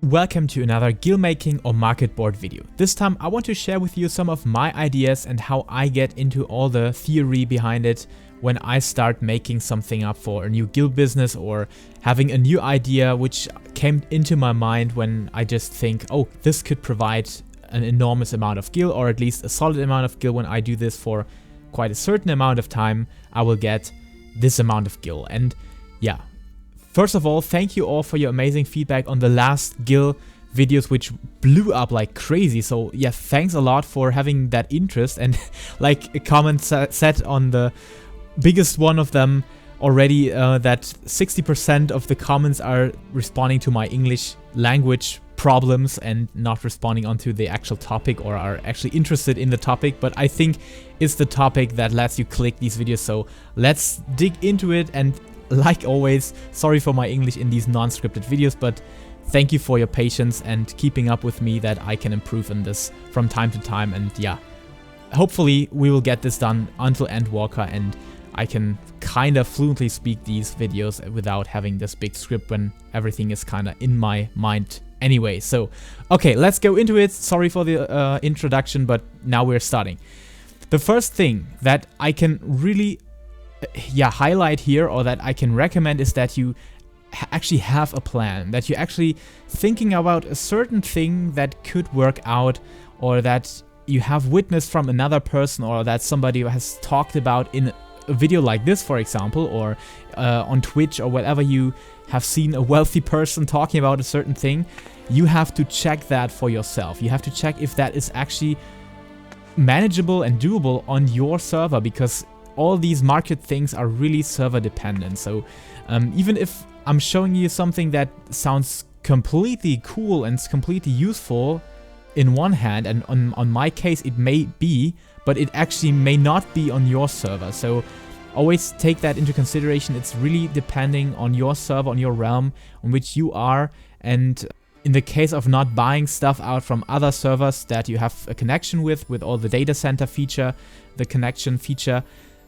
Welcome to another Gil-Making or market board video. This time I want to share with you some of my ideas and how I get into all the theory behind it when I start making something up for a new guild business or having a new idea which came into my mind when I just think, oh, this could provide an enormous amount of gil, or at least a solid amount of gil. When I do this for quite a certain amount of time, I will get this amount of gil. And yeah. First of all, thank you all for your amazing feedback on the last Gil videos, which blew up like crazy. So yeah, thanks a lot for having that interest. And like a comment said on the biggest one of them already, that 60% of the comments are responding to my English language problems and not responding onto the actual topic, or are actually interested in the topic. But I think it's the topic that lets you click these videos. So let's dig into it. And like always, sorry for my English in these non-scripted videos, but thank you for your patience and keeping up with me that I can improve in this from time to time. And yeah, hopefully we will get this done until Endwalker and I can kind of fluently speak these videos without having this big script when everything is kind of in my mind anyway. So, okay, let's go into it. Sorry for the introduction, but now we're starting. The first thing that I can really highlight here, or that I can recommend, is that you actually have a plan, that you're actually thinking about a certain thing that could work out, or that you have witnessed from another person, or that somebody has talked about in a video like this, for example, or on Twitch or whatever. You have seen a wealthy person talking about a certain thing. You have to check that for yourself. You have to check if that is actually manageable and doable on your server, because all these market things are really server dependent. So even if I'm showing you something that sounds completely cool and completely useful in one hand, and on my case it may be, but it actually may not be on your server. So always take that into consideration. It's really depending on your server, on your realm on which you are. And in the case of not buying stuff out from other servers that you have a connection with all the data center feature, the connection feature,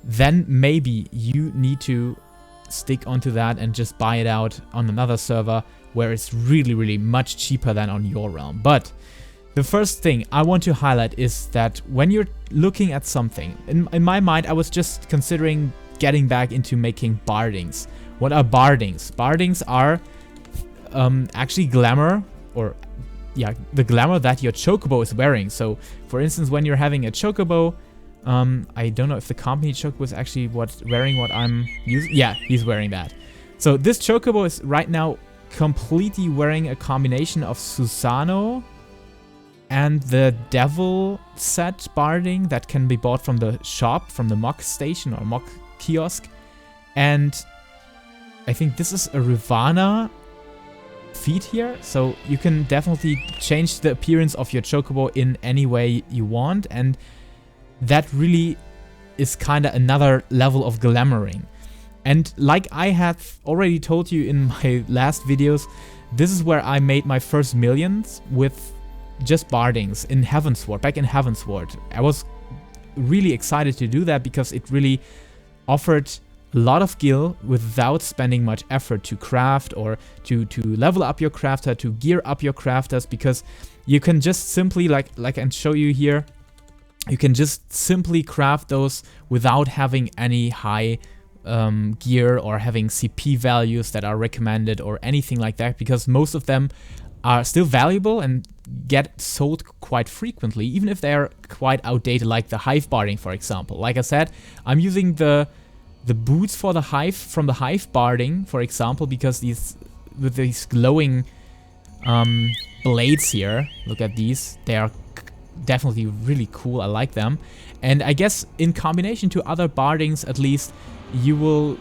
then maybe you need to stick onto that and just buy it out on another server where it's really much cheaper than on your realm. But the first thing I want to highlight is that when you're looking at something, in my mind I was just considering getting back into making bardings. What are bardings? Bardings are actually glamour, or yeah, the glamour that your chocobo is wearing. So for instance, when you're having a chocobo, I don't know if the company chocobo is actually wearing what I'm using. Yeah, he's wearing that. So this chocobo is right now completely wearing a combination of Susano and the Devil set barding that can be bought from the shop, from the mock station or mock kiosk. And I think this is a Rivana feat here. So you can definitely change the appearance of your chocobo in any way you want. And that really is kind of another level of glamoring. And like I have already told you in my last videos, this is where I made my first millions with just bardings in Heavensward, back in Heavensward. I was really excited to do that because it really offered a lot of gil without spending much effort to craft, or to level up your crafter, to gear up your crafters, because you can just simply, like I can show you here, you can just simply craft those without having any high gear or having CP values that are recommended or anything like that, because most of them are still valuable and get sold quite frequently, even if they are quite outdated, like the Hive barding, for example. Like I said, I'm using the boots for the Hive from the Hive barding, for example, because with these glowing blades here, look at these, they are definitely really cool. I like them. And I guess in combination to other bardings, at least, you will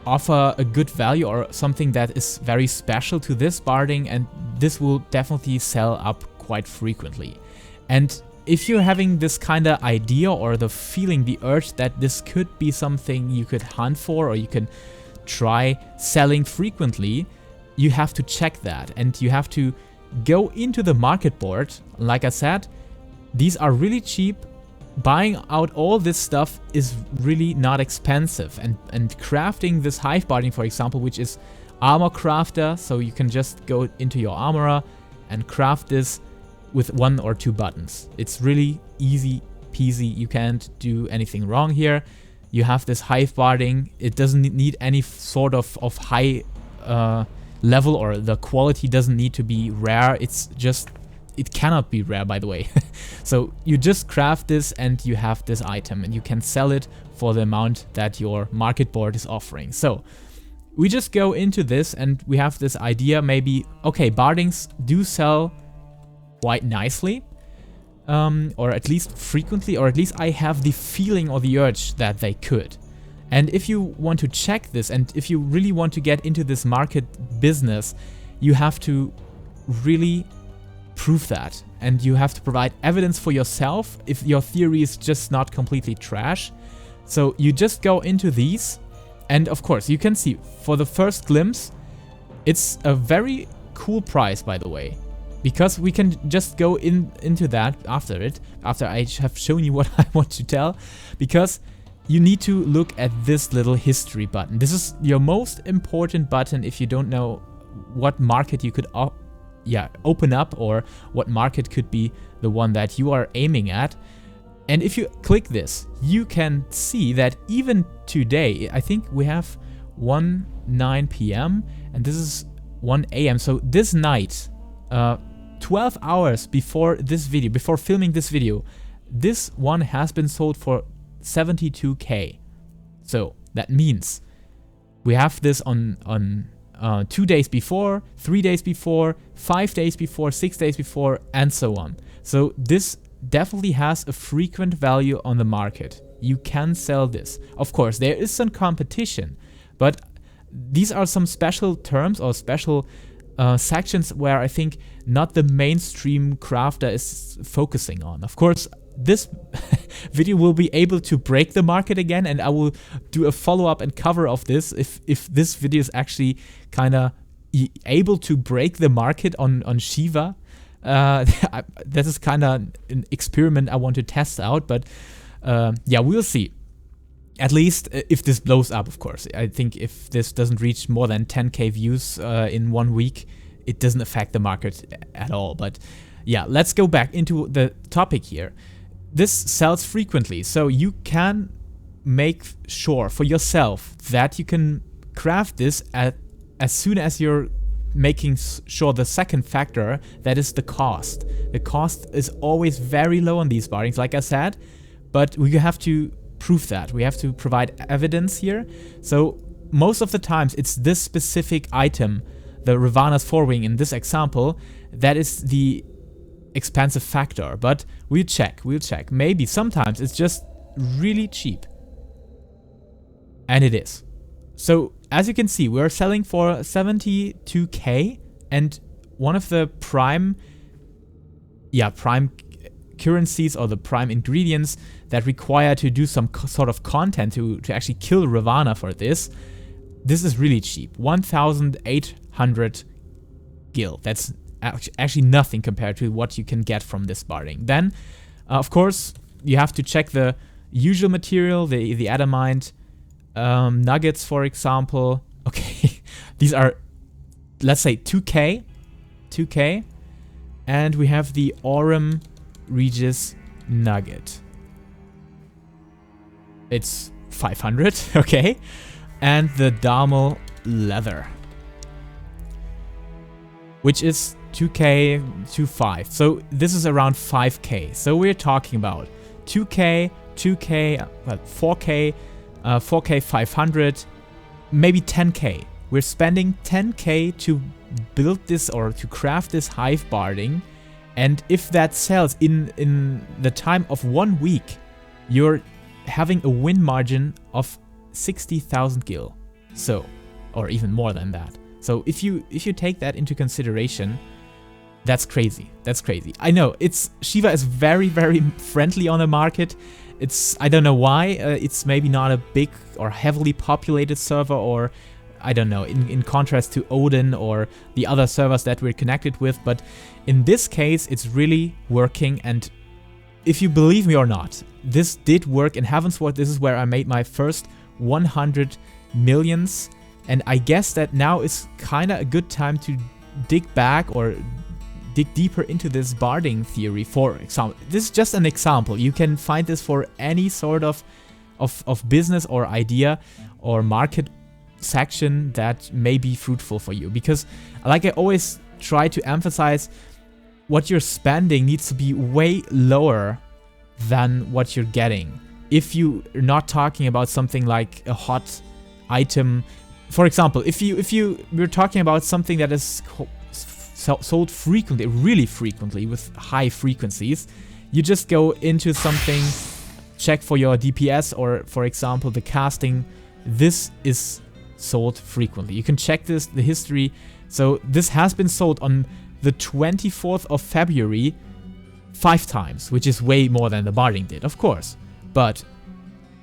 offer a good value or something that is very special to this barding, and this will definitely sell up quite frequently. And if you're having this kind of idea, or the feeling, the urge that this could be something you could hunt for, or you can try selling frequently, you have to check that, and you have to go into the market board. Like I said, these are really cheap. Buying out all this stuff is really not expensive, and crafting this Hive barding, for example, which is armor crafter, so you can just go into your armorer, and craft this with 1 or 2 buttons. It's really easy peasy. You can't do anything wrong here. You have this hive barding. It doesn't need any sort of high level, or the quality doesn't need to be rare. It's just, it cannot be rare, by the way. So you just craft this and you have this item, and you can sell it for the amount that your market board is offering. So we just go into this and we have this idea, maybe, okay, bardings do sell quite nicely, or at least frequently, or at least I have the feeling or the urge that they could. And if you want to check this, and if you really want to get into this market business, you have to really prove that, and you have to provide evidence for yourself if your theory is just not completely trash. So you just go into these, and of course you can see for the first glimpse it's a very cool price, by the way, because we can just go into that after I have shown you what I want to tell, because you need to look at this little history button. This is your most important button if you don't know what market you could open up, or what market could be the one that you are aiming at. And if you click this, you can see that even today, I think we have 9 p.m. and this is 1 a.m. So this night, 12 hours before this video, before filming this video, this one has been sold for 72k. So that means we have this on 2 days before, 3 days before, 5 days before, 6 days before, and so on. So this definitely has a frequent value on the market. You can sell this. Of course, there is some competition, but these are some special terms or special sections where I think not the mainstream crafter is focusing on. Of course, this video will be able to break the market again, and I will do a follow-up and cover of this if this video is actually kind of able to break the market on Shiva. That is kind of an experiment I want to test out, but yeah, we'll see. At least if this blows up, of course. I think if this doesn't reach more than 10k views in 1 week, it doesn't affect the market at all. But yeah, let's go back into the topic here. This sells frequently, so you can make sure for yourself that you can craft this as soon as you're making sure the second factor, that is the cost. The cost is always very low on these bardings, like I said, but we have to prove that. We have to provide evidence here. So most of the times it's this specific item, the Ravana's Forewing in this example, that is the expensive factor, but we'll check. Maybe sometimes it's just really cheap, and it is. So as you can see, we're selling for 72k, and one of the prime currencies, or the prime ingredients that require to do some sort of content to actually kill Ravana for this is really cheap. 1,800 gil. That's actually nothing compared to what you can get from this barding. Then, of course, you have to check the usual material, the adamant nuggets, for example. Okay, these are, let's say, 2k, and we have the Aurum Regis nugget. It's 500, okay, and the Damel leather, which is 2k to 5. So this is around 5k. So we're talking about 2k, 4k, 4k 500, maybe 10k. We're spending 10k to build this or to craft this hive barding, and if that sells in the time of 1 week, you're having a win margin of 60,000 gil. So, or even more than that. So if you take that into consideration, that's crazy. That's crazy. I know Shiva is very, very friendly on the market. I don't know why. It's maybe not a big or heavily populated server, or I don't know, in contrast to Odin or the other servers that we're connected with. But in this case, it's really working. And if you believe me or not, this did work in Heavensward. This is where I made my first 100 millions. And I guess that now is kind of a good time to dig back or dig deeper into this barding theory, for example, this is just an example. You can find this for any sort of business or idea or market section that may be fruitful for you. Because like I always try to emphasize, what you're spending needs to be way lower than what you're getting. If you're not talking about something like a hot item, for example, if we're talking about something that is sold frequently, really frequently, with high frequencies, you just go into something, check for your DPS or, for example, the casting. This is sold frequently. You can check this, the history. So this has been sold on the 24th of February 5 times, which is way more than the barding did, of course. But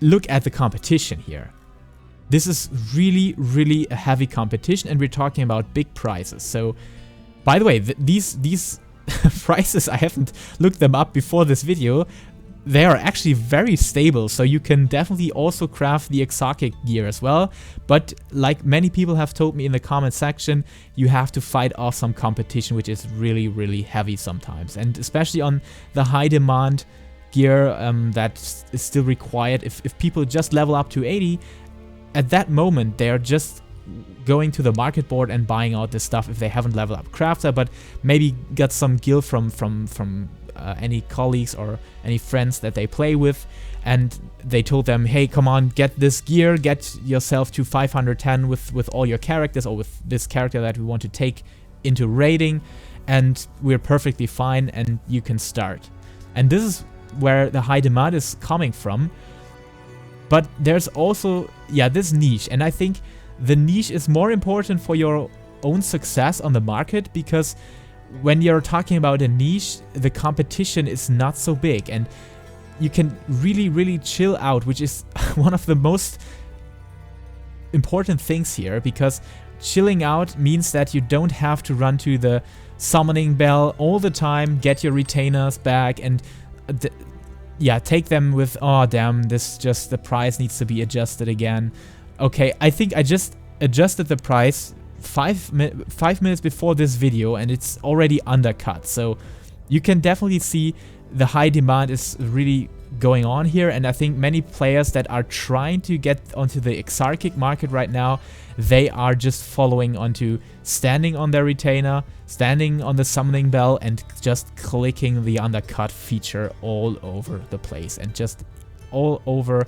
look at the competition here. This is really, really a heavy competition, and we're talking about big prices. So, by the way, these prices, I haven't looked them up before this video. They are actually very stable, so you can definitely also craft the Exarchic gear as well. But like many people have told me in the comment section, you have to fight off some competition, which is really, really heavy sometimes. And especially on the high demand gear that is still required. If people just level up to 80, at that moment they are just going to the market board and buying out this stuff if they haven't leveled up crafter, but maybe got some gil from any colleagues or any friends that they play with, and they told them, hey, come on, get this gear, get yourself to 510 with all your characters, or with this character that we want to take into raiding, and we're perfectly fine and you can start. And this is where the high demand is coming from. But there's also, yeah, this niche, and I think the niche is more important for your own success on the market, because when you're talking about a niche, the competition is not so big and you can really, really chill out, which is one of the most important things here, because chilling out means that you don't have to run to the summoning bell all the time, get your retainers back, and yeah, take them with, oh damn, the price needs to be adjusted again. Okay, I think I just adjusted the price 5 minutes before this video and it's already undercut. So you can definitely see the high demand is really going on here, and I think many players that are trying to get onto the Exarchic market right now, they are just following onto standing on their retainer, standing on the summoning bell, and just clicking the undercut feature all over the place, and just all over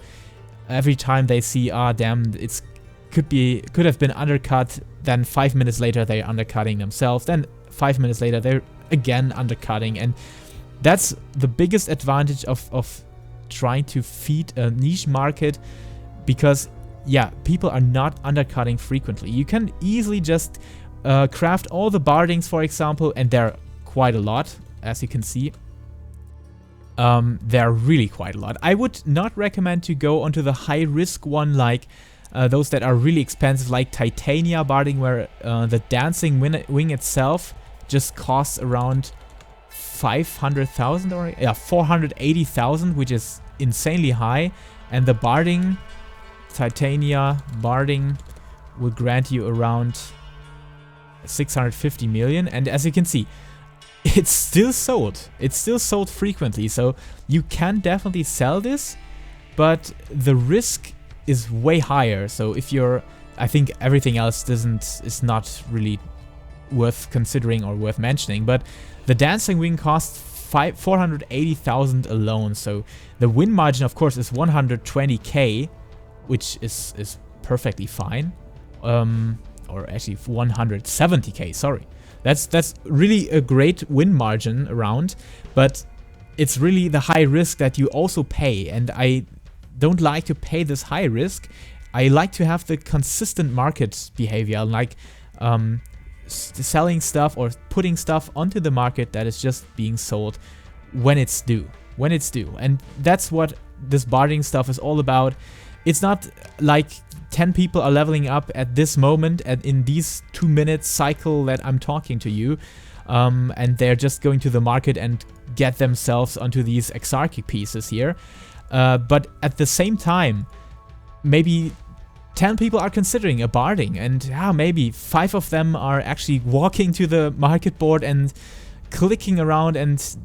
every time they see, ah damn, it's could have been undercut, then 5 minutes later they're undercutting themselves, then 5 minutes later they're again undercutting. And that's the biggest advantage of trying to feed a niche market, because yeah, people are not undercutting frequently. You can easily just craft all the bardings, for example, and there are quite a lot, as you can see. There are really quite a lot. I would not recommend to go onto the high risk one, like those that are really expensive, like Titania barding, where the dancing wing itself just costs around 500,000 or 480,000, which is insanely high, and the barding, Titania barding, will grant you around 650 million, and as you can see, it's still sold. It's still sold frequently, so you can definitely sell this, but the risk is way higher. So if you're, I think everything else is not really worth considering or worth mentioning, but the dancing wing costs 480,000 alone, so the win margin of course is 120k, which is perfectly fine, or actually 170k, sorry. That's really a great win margin around, but it's really the high risk that you also pay, and I don't like to pay this high risk. I like to have the consistent market behavior, like selling stuff or putting stuff onto the market that is just being sold when it's due. And that's what this barding stuff is all about. It's not like 10 people are leveling up at this moment and in these 2 minutes cycle that I'm talking to you, and they're just going to the market and get themselves onto these Exarchic pieces here. But at the same time, maybe 10 people are considering a barding, and maybe 5 of them are actually walking to the market board and clicking around and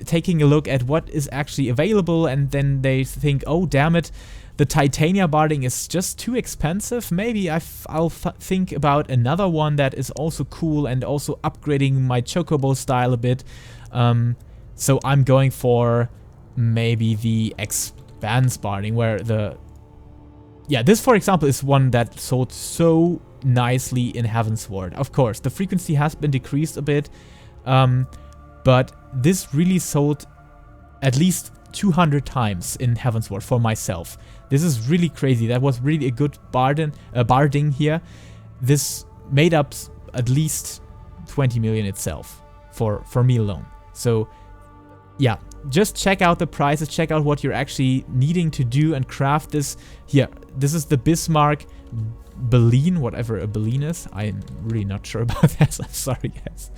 taking a look at what is actually available, and then they think, oh damn it, the Titania barding is just too expensive. Maybe I'll think about another one that is also cool and also upgrading my Chocobo style a bit. So I'm going for maybe the Expanse barding, where this, for example, is one that sold so nicely in Heavensward. Of course, the frequency has been decreased a bit, but this really sold at least 200 times in Heavensward for myself. This is really crazy. That was really a good barding here. This made up at least 20 million itself for me alone. So yeah, just check out the prices, check out what you're actually needing to do and craft this. Here, this is the Bismarck Baleen, whatever a Baleen is. I'm really not sure about that. I'm sorry, guys.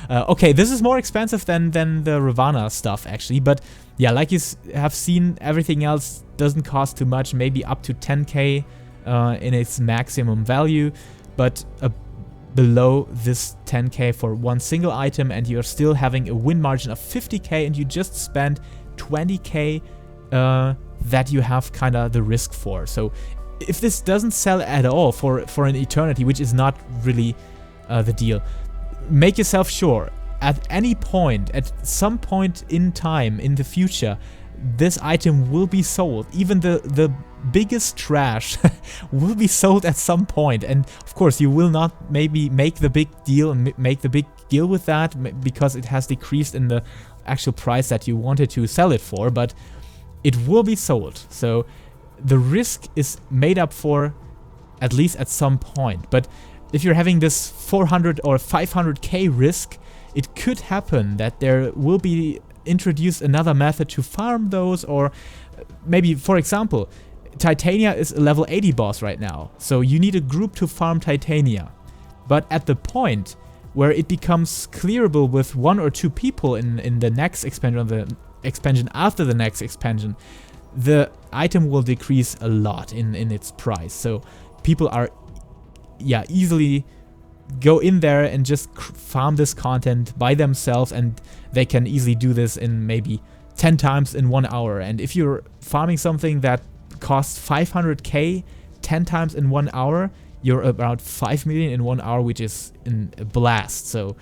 Okay, this is more expensive than the Ravana stuff, actually. But yeah, like you have seen, everything else doesn't cost too much, maybe up to 10k in its maximum value. But below this 10k for one single item, and you're still having a win margin of 50k, and you just spend 20k that you have kind of the risk for. So if this doesn't sell at all for an eternity, which is not really the deal, make yourself sure at any point, at some point in time in the future, this item will be sold. Even the biggest trash will be sold at some point. And of course, you will not maybe make the big deal and make the big deal with that, because it has decreased in the actual price that you wanted to sell it for, but it will be sold. So the risk is made up for at least at some point. But if you're having this 400 or 500k risk, it could happen that there will be introduced another method to farm those, or maybe, for example, Titania is a level 80 boss right now, so you need a group to farm Titania. But at the point where it becomes clearable with 1 or 2 people in the next expansion, or the expansion after the next expansion, the item will decrease a lot in its price. So people are easily go in there and just farm this content by themselves, and they can easily do this in maybe 10 times in 1 hour. And if you're farming something that costs 500k 10 times in 1 hour, you're about 5 million in 1 hour, which is a blast. So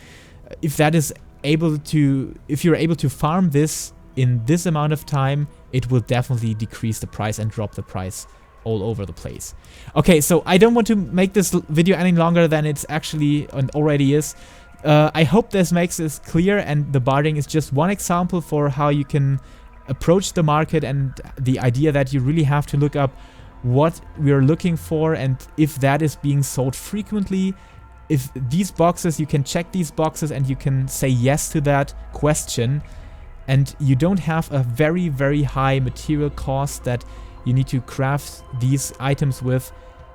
if you're able to farm this in this amount of time, it will definitely decrease the price and drop the price all over the place. Okay, so I don't want to make this video any longer than it's actually and already is. I hope this makes this clear, and the barding is just one example for how you can approach the market, and the idea that you really have to look up what we're looking for, and if that is being sold frequently. If these boxes, you can check these boxes and you can say yes to that question, and you don't have a very, very high material cost that you need to craft these items with,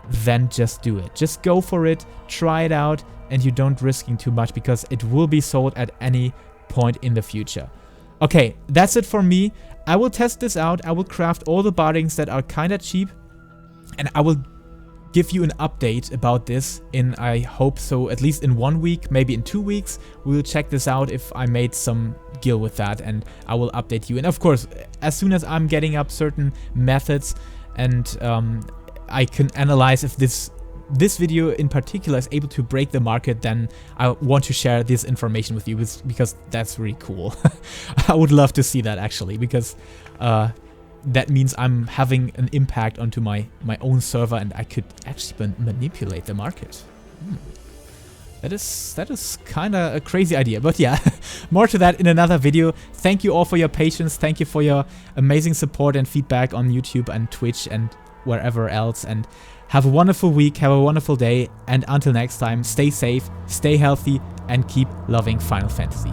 then just do it. Just go for it, try it out, and you don't risking too much, because it will be sold at any point in the future. Okay, that's it for me. I will test this out. I will craft all the bardings that are kind of cheap, and I will give you an update about this in, I hope so, at least in 1 week, maybe in 2 weeks. We'll check this out if I made some gil with that, and I will update you. And of course, as soon as I'm getting up certain methods and I can analyze if this video in particular is able to break the market, then I want to share this information with you, because that's really cool. I would love to see that, actually, because that means I'm having an impact onto my own server, and I could actually manipulate the market. That is kind of a crazy idea, but yeah, more to that in another video. Thank you all for your patience. Thank you for your amazing support and feedback on YouTube and Twitch and wherever else. And have a wonderful week, have a wonderful day, and until next time, stay safe, stay healthy, and keep loving Final Fantasy.